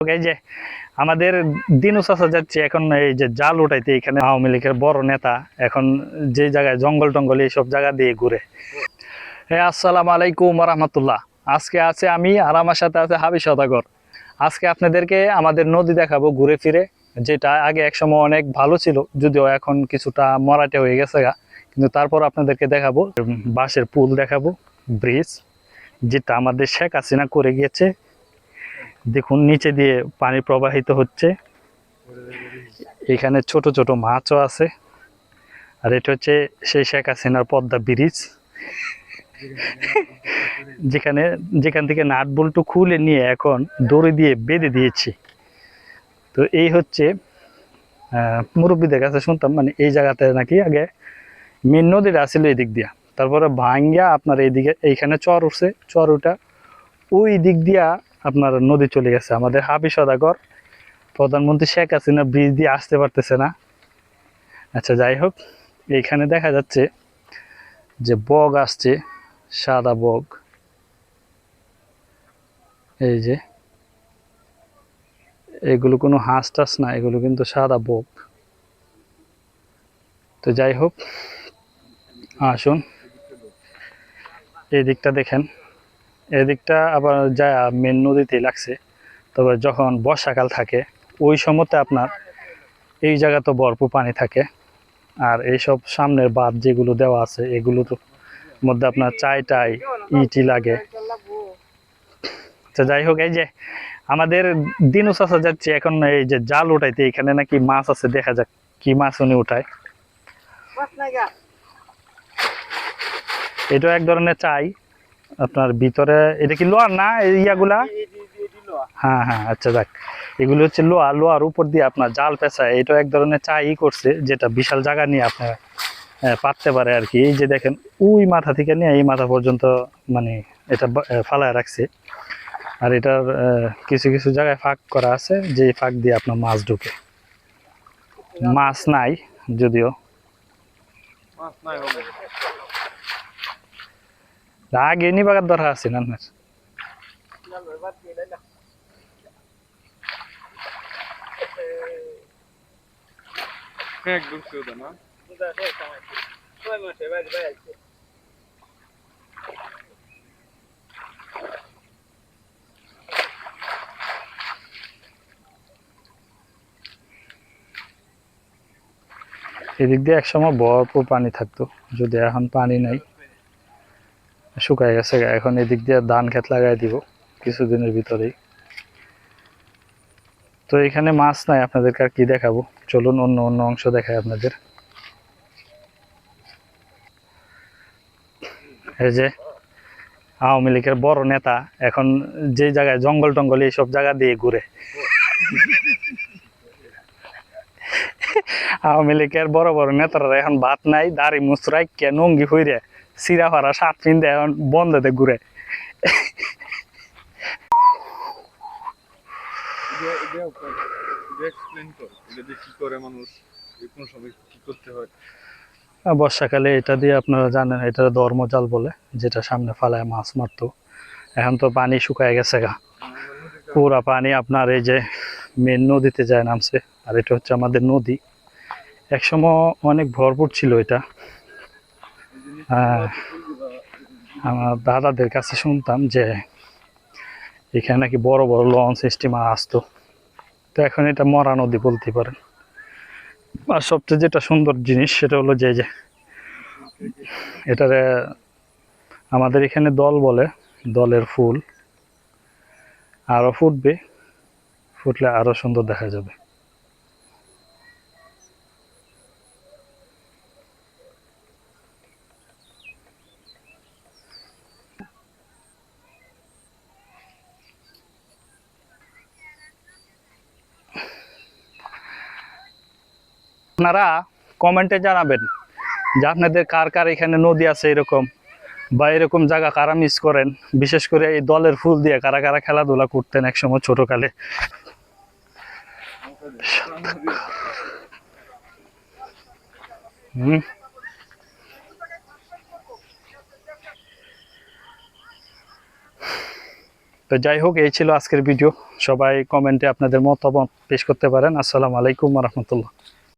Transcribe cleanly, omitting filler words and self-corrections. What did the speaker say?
এই যে আমাদের দিনু চাচা যাচ্ছে এখন এই যে জাল উঠাইতে, এখানে আওয়ামী লীগের বড় নেতা এখন যে জায়গায় জঙ্গল টঙ্গল এইসব জায়গা দিয়ে ঘুরে। হ্যাঁ, আসসালামু আলাইকুম রহমতুল্লাহ। আজকে আছে আমি আর আমার সাথে আছে হাবি সদাগর। আজকে আপনাদেরকে আমাদের নদী দেখাবো ঘুরে ফিরে, যেটা আগে একসময় অনেক ভালো ছিল, যদিও এখন কিছুটা মরাটে হয়ে গেছে গা, কিন্তু তারপর আপনাদেরকে দেখাবো বাঁশের পুল দেখাবো, ব্রিজ যেটা আমাদের শেখ হাসিনা করে গিয়েছে। দেখুন নিচে দিয়ে পানি প্রবাহিত হচ্ছে, এখানে ছোট ছোট মাছও আছে। আর এটা হচ্ছে সেই শেখ হাসিনার পদ্মা ব্রিজ, যেখান থেকে নাট বল্টু খুলে নিয়ে এখন দড়ি দিয়ে বেঁধে দিয়েছি। তো এই হচ্ছে মুরব্বীদের কাছে শুনতাম, মানে এই জায়গাতে নাকি আগে মেন নদীটা আসছিল এই দিক দিয়া, তারপরে ভাঙ্গিয়া আপনার এইদিকে এইখানে চর উঠছে, চর উঠা ওই দিক দিয়া আপনার নদী চলে গেছে। আমাদের হাবি সদাগর প্রধানমন্ত্রী শেখ হাসিনা ব্রিজ দিয়ে আসতে পারতেছে না। আচ্ছা, যাই হোক, এইখানে দেখা যাচ্ছে যে বগ আসছে, সাদা বগ, এই যে এগুলো কোনো হাঁস টাস না, এগুলো কিন্তু সাদা বগ। তো যাই হোক, আসুন এই দিকটা দেখেন, এদিকটা আবার যা মেন নদীতে লাগছে। তবে যখন বর্ষাকাল থাকে ওই সময়তে আপনার এই জায়গা তো ভরপুর পানি থাকে। আর এইসব সামনের বাঁধ যেগুলো দেওয়া আছে এগুলোর মধ্যে আপনার চাই ইটি লাগে। তো যাই হোক, এই যে আমাদের দিনু চাচা যাচ্ছে এখন এই যে জাল উঠাইতে, এখানে নাকি মাছ আছে, দেখা যাক কি মাছ উনি উঠায়। এটা এক ধরনের চাই আপনার ভিতরে, এটা কি লোহার না ইয়াগুলা? হ্যাঁ হ্যাঁ, আচ্ছা যাক, এগুলো হচ্ছে লোহার উপর দিয়ে আপনার জাল পেঁচায়। এটা এক ধরনের চাই করছে, যেটা বিশাল জায়গা নিয়ে আপনার পাততে পারে আর কি। এই যে দেখেন ওই মাথা থেকে নিয়ে এই মাথা পর্যন্ত মানে এটা ফালায় রাখছে। আর এটার কিছু কিছু জায়গায় ফাঁক করা আছে, যে ফাঁক দিয়ে আপনার মাছ ঢুকে। মাছ নাই যদিও, আগে নিবাগার দরকার আছে না আপনার। এদিক দিয়ে একসময় ভরপুর পানি থাকতো, যদি এখন পানি নাই, শুকায় গেছে। এখন এদিক দিয়ে ধান ক্ষেত লাগাই দিব কিছুদিনের ভিতরেই। তো এখানে মাছ নাই, আপনাদেরকে আর কি দেখাবো, চলুন অন্য অন্য অংশ দেখাই আপনাদের। এই যে আওয়ামী লীগের বড় নেতা এখন যে জায়গায় জঙ্গল টঙ্গল এইসব জায়গা দিয়ে ঘুরে। আওয়ামী লীগের বড় বড় নেতারা এখন ভাত নাই, দাড়ি মুচড়াই কেন অঙ্গি হইরে সিরা ফারা শার্ট পিনতে এখন বন্ধতে ঘুরে। বর্ষাকালে এটা দিয়ে আপনারা জানেন, এটা ধর্মজাল বলে, যেটা সামনে ফালায় মাছ মারতো। এখন তো পানি শুকায় গেছে গা, পুরা পানি আপনার এই যে মেন নদীতে যায় নামছে। আর এটা হচ্ছে আমাদের নদী, একসময় অনেক ভরপুর ছিল এটা। আমার দাদাদের কাছে শুনতাম যে এখানে নাকি বড় বড় লঞ্চ স্টিমার আসতো। তো এখন এটা মরা নদী বলতে পারেন। আর সবচেয়ে যেটা সুন্দর জিনিস সেটা হলো যে এটারে আমাদের এখানে দল বলে, দলের ফুল আরো ফুটবে, ফুটলে আরো সুন্দর দেখা যাবে। আপনারা কমেন্টে জানাবেন যে আপনাদের কার কার এখানে নদী আছে এরকম, বা এরকম জায়গা কারা মিস করেন। বিশেষ করে এই দলের ফুল দিয়ে কারা কারা খেলাধুলা করতেন একসময় ছোটকালে। হুম, তো যাই হোক, এই ছিল আজকের ভিডিও। সবাই কমেন্টে আপনাদের মতামত পেশ করতে পারেন। আসসালামু আলাইকুম রহমতুল্লাহ।